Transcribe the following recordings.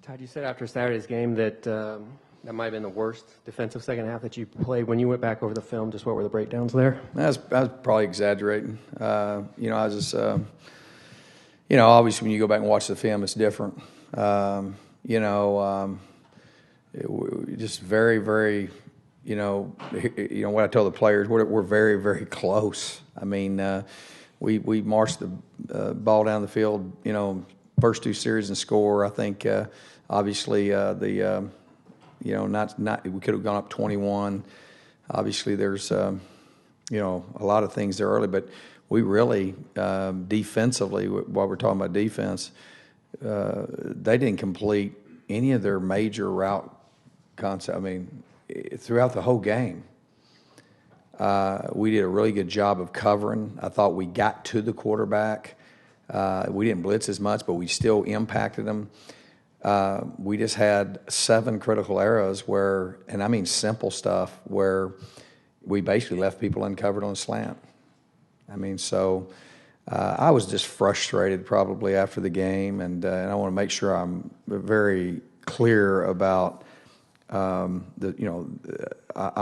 Todd, you said after Saturday's game that that might have been the worst defensive second half that you played. When you went back over the film, just what were the breakdowns there? I was probably exaggerating. I was just, obviously when you go back and watch the film, it's different. Just very, very, what I tell the players, we're very, very close. I mean, we marched the ball down the field, first two series and score. I think obviously we could have gone up 21. Obviously there's a lot of things there early, but we really defensively, while we're talking about defense, they didn't complete any of their major route concept. I mean, throughout the whole game, we did a really good job of covering. I thought we got to the quarterback. We didn't blitz as much, but we still impacted them. We just had 7 critical errors where, and I mean simple stuff, where we basically left people uncovered on a slant. I mean, so I was just frustrated probably after the game, and I want to make sure I'm very clear about I'm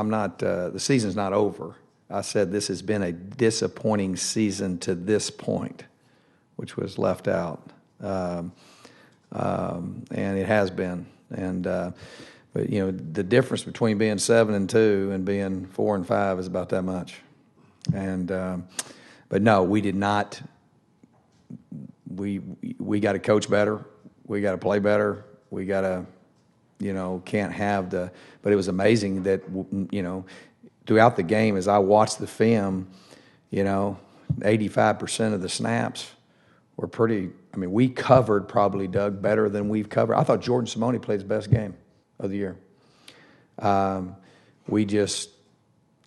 not. The season's not over. I said this has been a disappointing season to this point, which was left out, and it has been. And but the difference between being 7-2 and being 4-5 is about that much. And but no, we did not. We got to coach better. We got to play better. We got to, can't have the. But it was amazing that throughout the game, as I watched the film, 85% of the snaps were pretty. I mean, we covered probably, Doug, better than we've covered. I thought Jordan Simone played his best game of the year.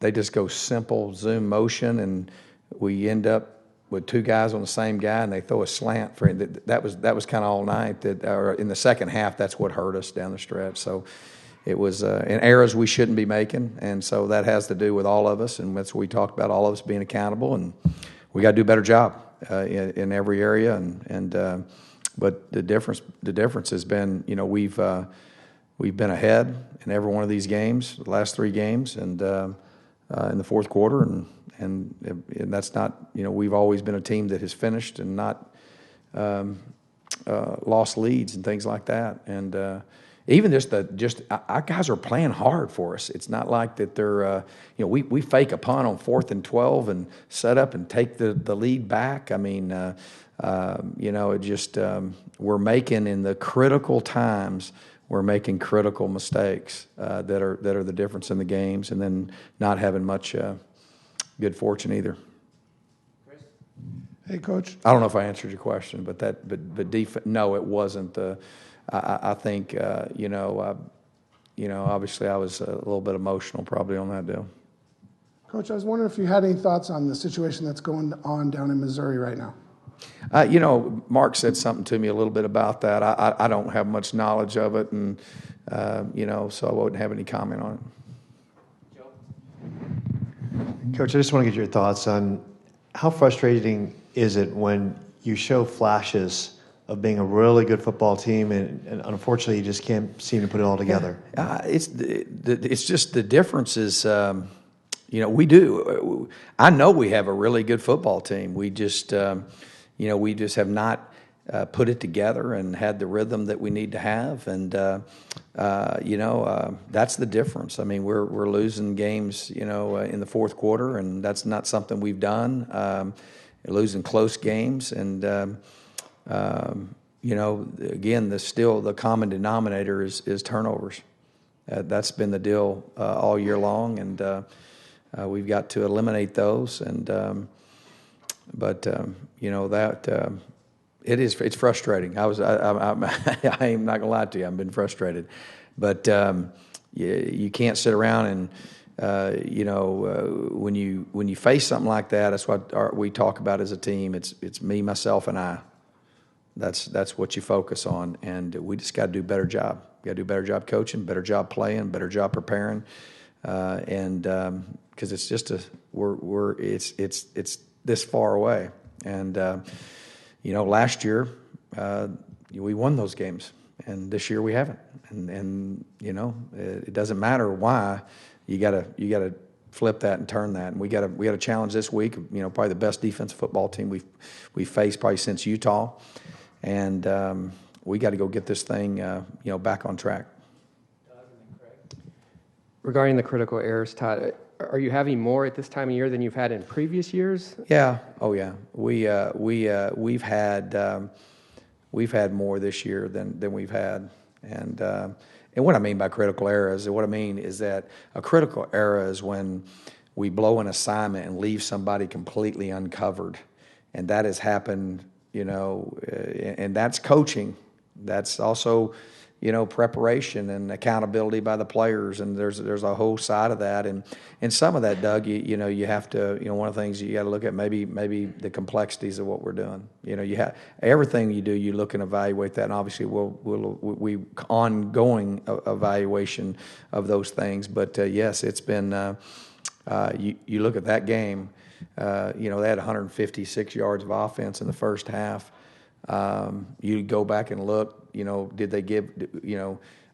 They just go simple zoom motion, and we end up with 2 guys on the same guy, and they throw a slant for him. That was kind of all night. Or in the second half, that's what hurt us down the stretch. So it was in errors we shouldn't be making, and so that has to do with all of us, and that's what we talked about, all of us being accountable, and we got to do a better job in every area. But the difference has been, we've been ahead in every one of these games, the last 3 games, and in the fourth quarter, and that's not, we've always been a team that has finished and not lost leads and things like that. And even our guys are playing hard for us. It's not like that they're, we fake a punt on 4th and 12 and set up and take the lead back. I mean, it just we're making in the critical times. We're making critical mistakes that are the difference in the games, and then not having much good fortune either. Chris? Hey, Coach. I don't know if I answered your question, but no, it wasn't. I think obviously I was a little bit emotional probably on that deal. Coach, I was wondering if you had any thoughts on the situation that's going on down in Missouri right now. Mark said something to me a little bit about that. I don't have much knowledge of it, and so I wouldn't have any comment on it. Coach, I just want to get your thoughts on how frustrating is it when you show flashes of being a really good football team, and unfortunately you just can't seem to put it all together. It's just the difference is, we do. I know we have a really good football team. We just, we just have not put it together and had the rhythm that we need to have, and that's the difference. I mean, we're losing games, in the fourth quarter, and that's not something we've done. Losing close games, and again, the common denominator is turnovers. That's been the deal all year long, and we've got to eliminate those. And it's frustrating. I'm not gonna lie to you. I've been frustrated, but you can't sit around and when you face something like that, that's what we talk about as a team. It's me, myself, and I. That's what you focus on, and we just got to do a better job. We got to do a better job coaching, better job playing, better job preparing, and because it's just it's this far away. And last year we won those games, And this year we haven't. And it doesn't matter why. You gotta flip that and turn that. And we got a challenge this week. Probably the best defensive football team we've faced probably since Utah, and we got to go get this thing back on track. Regarding the critical errors, Todd, are you having more at this time of year than you've had in previous years? Yeah. Oh yeah. We've had more this year than we've had, and what I mean by critical errors, what I mean is that a critical error is when we blow an assignment and leave somebody completely uncovered, and that has happened. And that's coaching. That's also, preparation and accountability by the players, and there's a whole side of that, and some of that, Doug, you have to, one of the things you got to look at maybe the complexities of what we're doing. You have everything you do, you look and evaluate that, and obviously we ongoing evaluation of those things. But yes, it's been you look at that game. They had 156 yards of offense in the first half. You go back and look, did they give,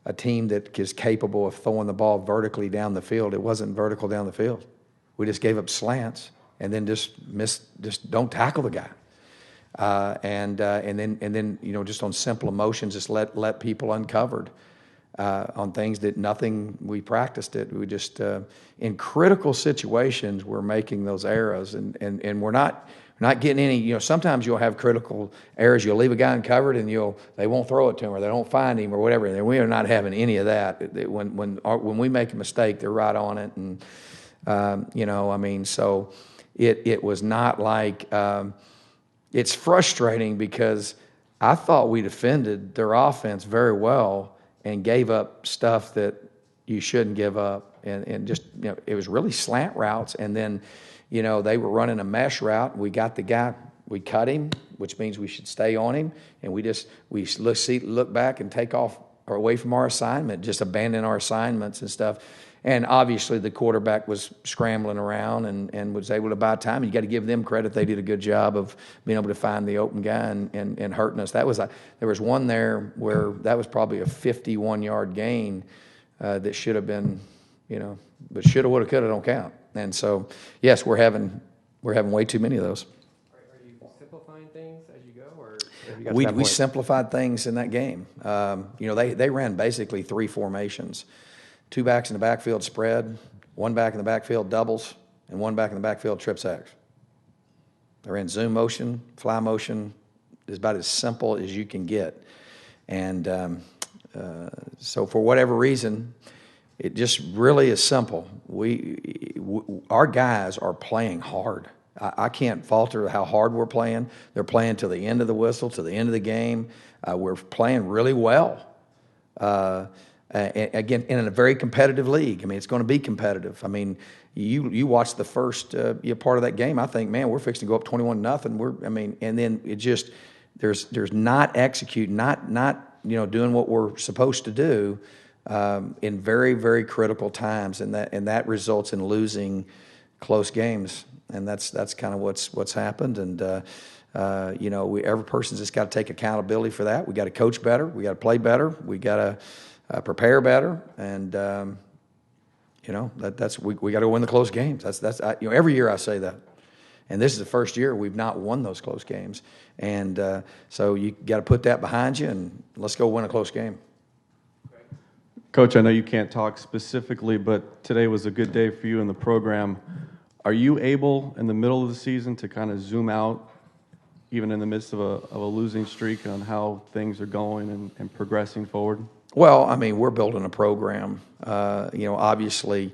a team that is capable of throwing the ball vertically down the field? It wasn't vertical down the field. We just gave up slants and then just don't tackle the guy. And then just on simple emotions, just let people uncovered. On things that nothing, we practiced it. We just, in critical situations, we're making those errors, and we're not getting any, sometimes you'll have critical errors. You'll leave a guy uncovered and they won't throw it to him, or they don't find him, or whatever. And we are not having any of that. When we make a mistake, they're right on it. And, so it was not like, it's frustrating because I thought we defended their offense very well and gave up stuff that you shouldn't give up. And just, it was really slant routes. And then, they were running a mesh route. We got the guy, we cut him, which means we should stay on him. And we look back and take off or away from our assignment, just abandon our assignments and stuff. And obviously the quarterback was scrambling around and was able to buy time. You got to give them credit. They did a good job of being able to find the open guy and hurting us. There was one there where that was probably a 51-yard gain that should have been, but shoulda, woulda, coulda don't count. And so, yes, we're having way too many of those. Are you simplifying things as you go, or have you got to that We point? simplified things in that game. They ran basically three formations. 2 backs in the backfield spread, 1 back in the backfield doubles, and 1 back in the backfield trip sacks. They ran zoom motion, fly motion. It's about as simple as you can get. And so for whatever reason, it just really is simple. Our guys are playing hard. I can't falter how hard we're playing. They're playing to the end of the whistle, to the end of the game. We're playing really well. Again, in a very competitive league. It's going to be competitive. You watch the first part of that game. I think, man, we're fixing to go up 21-0. And then it just there's not executing, not doing what we're supposed to do in very, very critical times, and that results in losing close games. And that's kind of what's happened. And every person's just got to take accountability for that. We got to coach better. We got to play better. We got to prepare better, and that's we got to win the close games. That's every year I say that, and this is the first year we've not won those close games, and so you got to put that behind you and let's go win a close game. Coach, I know you can't talk specifically, but today was a good day for you in the program. Are you able in the middle of the season to kind of zoom out, even in the midst of a losing streak, on how things are going and progressing forward? Well, we're building a program. Obviously,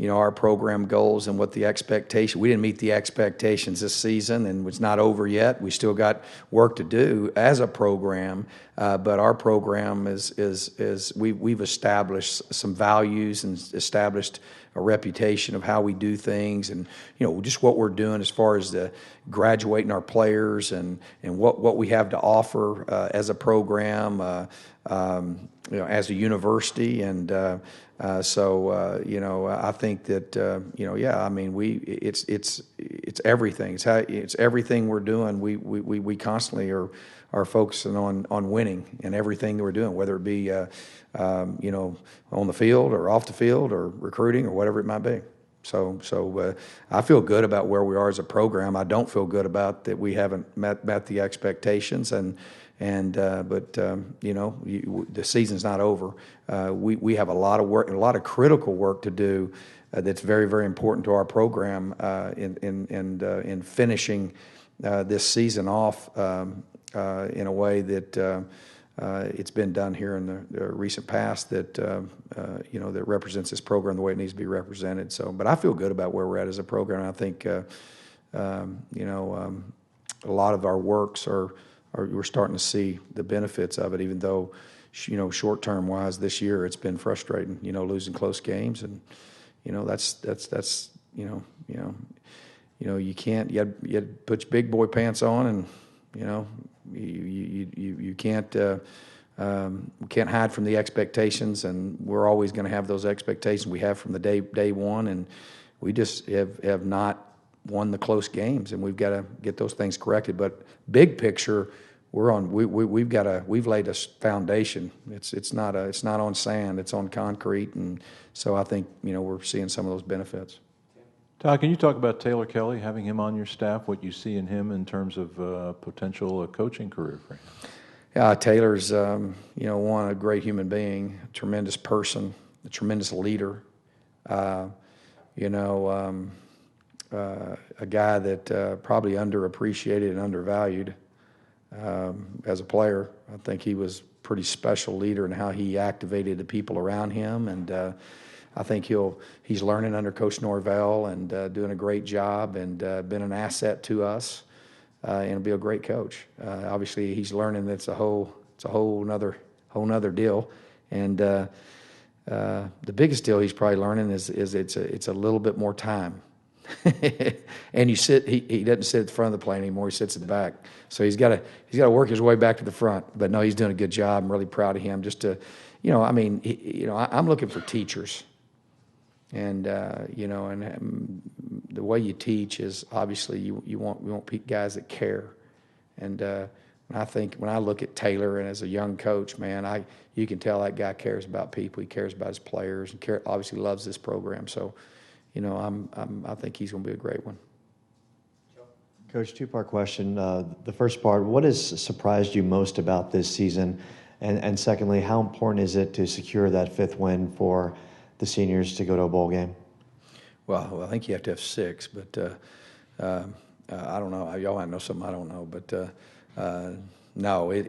our program goals and what the expectation. We didn't meet the expectations this season, and it's not over yet. We still got work to do as a program. But our program is we've established some values and established a reputation of how we do things, and just what we're doing as far as the graduating our players and what we have to offer as a program. as a university, and I think that yeah, I mean it's everything. It's everything we're doing. We constantly are focusing on winning in everything that we're doing, whether it be on the field or off the field or recruiting or whatever it might be. So I feel good about where we are as a program. I don't feel good about that we haven't met the expectations, but the season's not over. We have a lot of work and a lot of critical work to do that's very, very important to our program in finishing this season off in a way that it's been done here in the recent past that that represents this program the way it needs to be represented. So, but I feel good about where we're at as a program. I think a lot of our works we're starting to see the benefits of it, even though short term wise this year it's been frustrating. Losing close games, and that's you can't. You had to put your big boy pants on, and you can't hide from the expectations, and we're always going to have those expectations we have from the day one, and we just have not won the close games, and we've got to get those things corrected. But big picture, we've laid a foundation. It's not on sand, it's on concrete, and so I think we're seeing some of those benefits. Todd, can you talk about Taylor Kelly, having him on your staff, what you see in him in terms of potential coaching career for him? Yeah, Taylor's, a great human being, a tremendous person, a tremendous leader. A guy that probably underappreciated and undervalued as a player. I think he was a pretty special leader in how he activated the people around him, and I think he's learning under Coach Norvell and doing a great job, and been an asset to us, and will be a great coach. Obviously, he's learning that it's a whole nother deal, and the biggest deal he's probably learning is it's a little bit more time. And he doesn't sit at the front of the plane anymore. He sits at the back. So he's got to work his way back to the front. But no, he's doing a good job. I'm really proud of him. Just to, I'm looking for teachers. And and the way you teach is obviously we want guys that care. And I think when I look at Taylor and as a young coach, man, you can tell that guy cares about people. He cares about his players, and obviously loves this program. So, I think he's going to be a great one. Coach, two-part question. The first part, what has surprised you most about this season? And secondly, how important is it to secure that fifth win for the seniors to go to a bowl game? Well, I think you have to have 6, but I don't know. Y'all might know something I don't know, but no.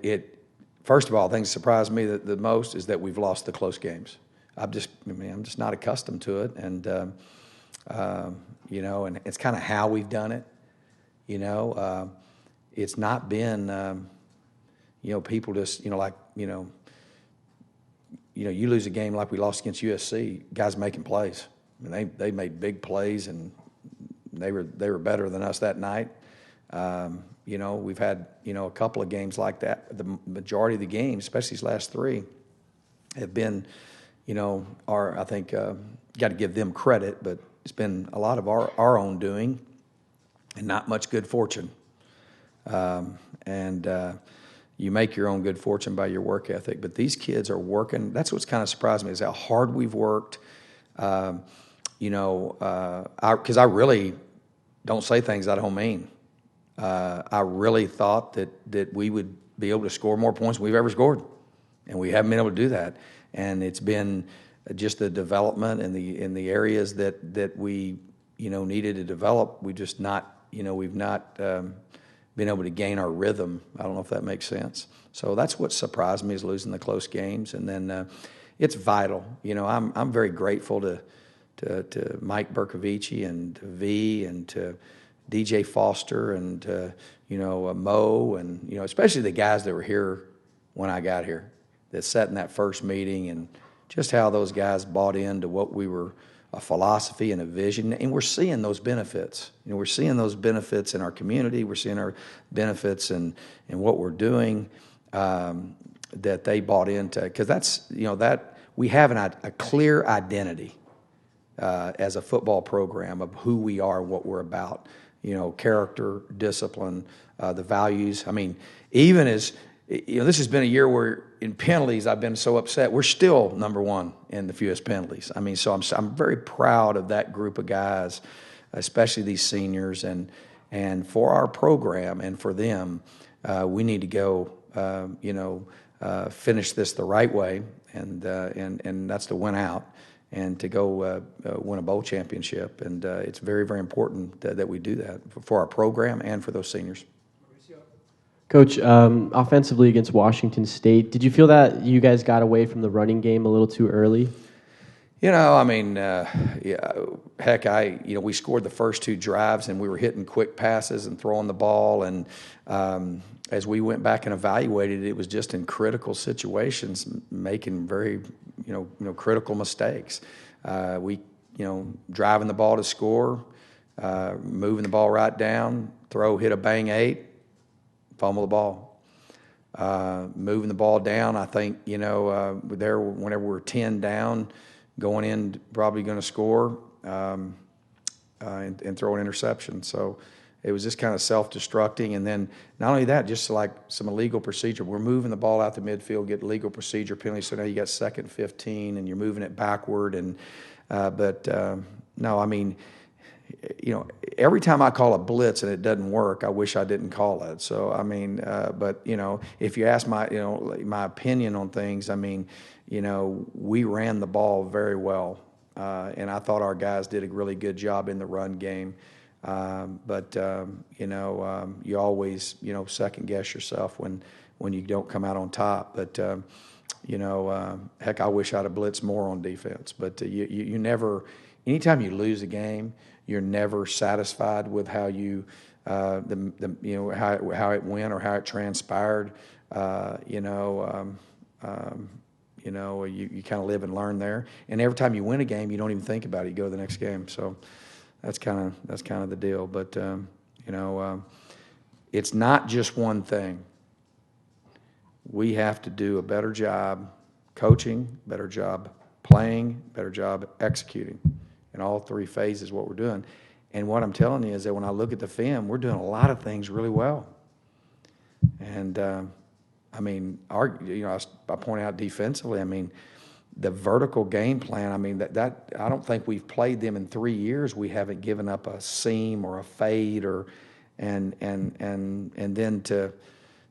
First of all, the thing that surprised me the most is that we've lost the close games. I'm just not accustomed to it, and and it's kind of how we've done it. It's not been people just you lose a game like we lost against USC, guys making plays. I mean, they made big plays, and they were better than us that night. We've had a couple of games like that. The majority of the games, especially these last 3, have been I think got to give them credit, but it's been a lot of our own doing, and not much good fortune. You make your own good fortune by your work ethic. But these kids are working. That's what's kind of surprised me, is how hard we've worked. Because I really don't say things I don't mean. I really thought that we would be able to score more points than we've ever scored, and we haven't been able to do that. And it's been just the development in the areas that we needed to develop. We just we've not been able to gain our rhythm. I don't know if that makes sense. So that's what surprised me, is losing the close games. And then it's vital. I'm very grateful to Mike Bercovici and to V and to DJ Foster and to Mo, and especially the guys that were here when I got here, that sat in that first meeting, and just how those guys bought into what we were, a philosophy and a vision. And we're seeing those benefits. We're seeing those benefits in our community. We're seeing our benefits in what we're doing. that they bought into, because that's, that we have a clear identity as a football program of who we are and what we're about. Character, discipline, the values. I mean, even as this has been a year where in penalties I've been so upset. We're still number one in the fewest penalties. I mean, so I'm very proud of that group of guys, especially these seniors, and for our program and for them, we need to go. Finish this the right way, and that's to win out and to go win a bowl championship. And it's very, very important that we do that for our program and for those seniors. Coach, offensively against Washington State, did you feel that you guys got away from the running game a little too early? I mean, heck, we scored the first two drives and we were hitting quick passes and throwing the ball. And as we went back and evaluated, it was just in critical situations, making very, critical mistakes. We, driving the ball to score, moving the ball right down, hit a bang 8, fumble the ball. Moving the ball down, I think, whenever we're 10 down, going in, probably going to score, and throw an interception. So it was just kind of self-destructing. And then not only that, just like some illegal procedure. We're moving the ball out the midfield, get legal procedure penalty. So now you got 2nd and 15, and you're moving it backward. And no, I mean, every time I call a blitz and it doesn't work, I wish I didn't call it. So I mean, but if you ask my opinion on things, I mean, we ran the ball very well, and I thought our guys did a really good job in the run game. But you always, second guess yourself when you don't come out on top. But, heck, I wish I'd have blitzed more on defense. But you never, anytime you lose a game, you're never satisfied with how you, how it went or how it transpired. You kind of live and learn there. And every time you win a game, you don't even think about it. You go to the next game. So that's kind of the deal. But it's not just one thing. We have to do a better job coaching, better job playing, better job executing in all three phases. What we're doing, and what I'm telling you is that when I look at the film, we're doing a lot of things really well. And I mean, I point out defensively. I mean, the vertical game plan. I mean, that I don't think we've played them in 3 years. We haven't given up a seam or a fade and then to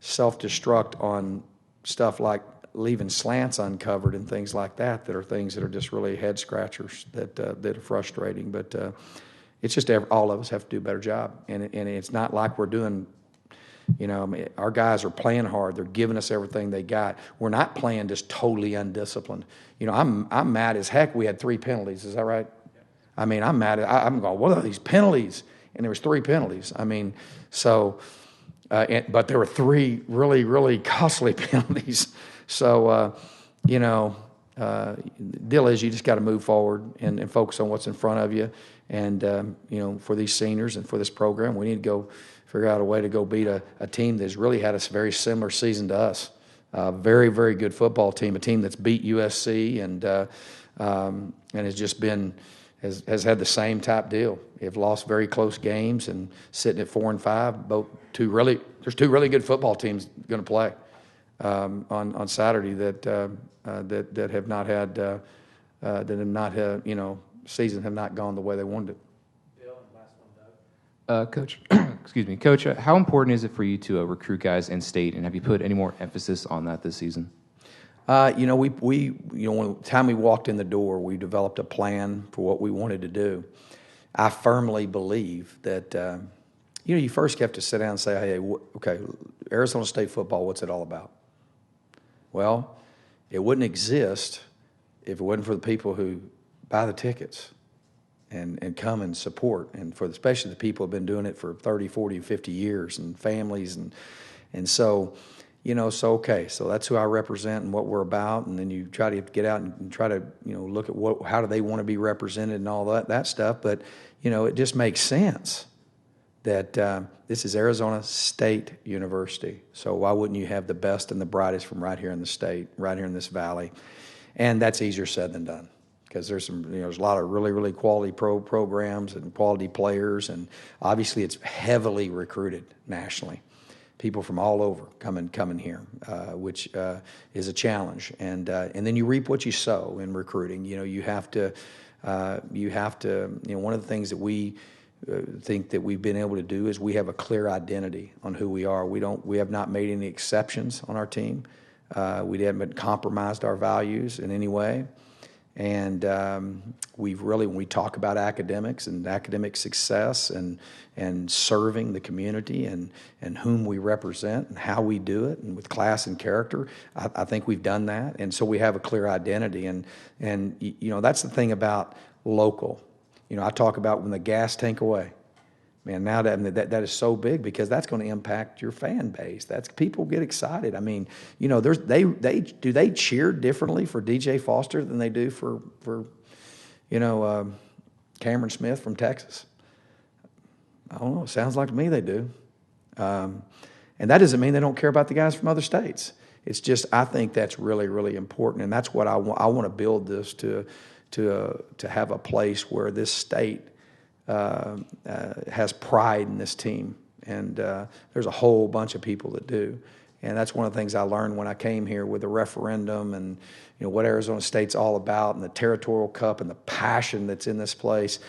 self-destruct on stuff like leaving slants uncovered and things like that are things that are just really head scratchers that are frustrating. But it's just all of us have to do a better job, and it's not like we're doing. I mean, our guys are playing hard. They're giving us everything they got. We're not playing just totally undisciplined. I'm mad as heck. We had 3 penalties. Is that right? I mean, I'm mad. I'm going, what are these penalties? And there was 3 penalties. I mean, so, but there were 3 really, really costly penalties. So, the deal is you just got to move forward and focus on what's in front of you. And, for these seniors and for this program, we need to go figure out a way to go beat a team that's really had a very similar season to us. A very, very good football team, a team that's beat USC and has just been has had the same type deal. They've lost very close games and sitting at 4 and 5. There's 2 really good football teams going to play on Saturday that have not had season have not gone the way they wanted it. Coach, excuse me, Coach. How important is it for you to recruit guys in state, and have you put any more emphasis on that this season? When the time we walked in the door, we developed a plan for what we wanted to do. I firmly believe that you first have to sit down and say, hey, okay, Arizona State football, what's it all about? Well, it wouldn't exist if it wasn't for the people who buy the tickets and come and support, and for especially the people who have been doing it for 30, 40, 50 years, and families, and so, so that's who I represent and what we're about, and then you try to get out and try to, look at how do they want to be represented and all that stuff, but, it just makes sense that this is Arizona State University. So why wouldn't you have the best and the brightest from right here in the state, right here in this valley? And that's easier said than done, because there's there's a lot of really, really quality programs and quality players, and obviously it's heavily recruited nationally. People from all over coming here, which is a challenge. And then you reap what you sow in recruiting. You have to, one of the things that we think that we've been able to do is we have a clear identity on who we are. We have not made any exceptions on our team. We haven't compromised our values in any way. And we've really, when we talk about academics and academic success and serving the community and whom we represent and how we do it and with class and character, I think we've done that. And so we have a clear identity. And that's the thing about local. I talk about when the gas tank away. Man, now that is so big, because that's going to impact your fan base. People get excited. I mean, they cheer differently for DJ Foster than they do for Cameron Smith from Texas. I don't know. It sounds like to me they do. And that doesn't mean they don't care about the guys from other states. It's just, I think that's really, really important, and that's what I want to build this to have a place where this state has pride in this team, and there's a whole bunch of people that do. And that's one of the things I learned when I came here with the referendum and what Arizona State's all about, and the Territorial Cup and the passion that's in this place.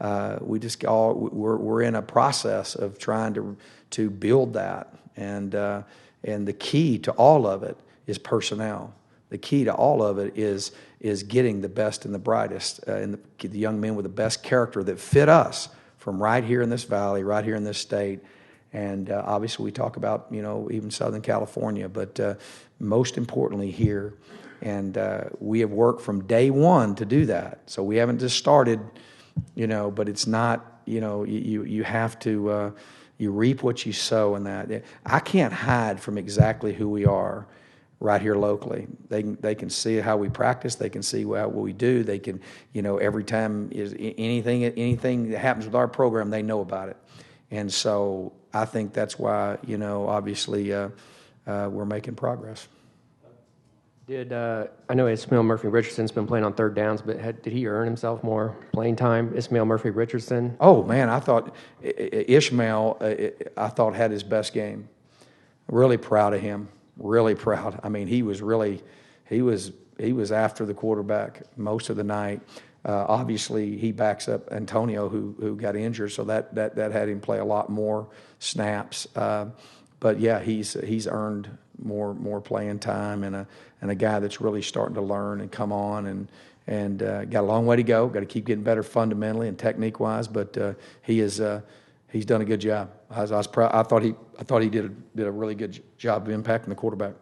We're in a process of trying to build that, and the key to all of it is personnel. The key to all of it is getting the best and the brightest, and the young men with the best character that fit us from right here in this valley, right here in this state. And obviously we talk about, even Southern California, but most importantly here. And we have worked from day one to do that. So we haven't just started, but it's not, you have to, you reap what you sow in that. I can't hide from exactly who we are right here locally. They can see how we practice. They can see what we do. They can, every time is anything that happens with our program, they know about it. And so I think that's why, obviously we're making progress. I know Ismail Murphy-Richardson's been playing on third downs, but did he earn himself more playing time, Ismail Murphy-Richardson? Oh, man, I thought Ishmael, had his best game. Really proud of him. Really proud. I mean, he was after the quarterback most of the night. Obviously, he backs up Antonio, who got injured, so that had him play a lot more snaps. But yeah, he's earned more playing time, and a guy that's really starting to learn and come on, and got a long way to go. Got to keep getting better fundamentally and technique wise, but he's done a good job. I was proud. I thought he did a really good job of impacting the quarterback.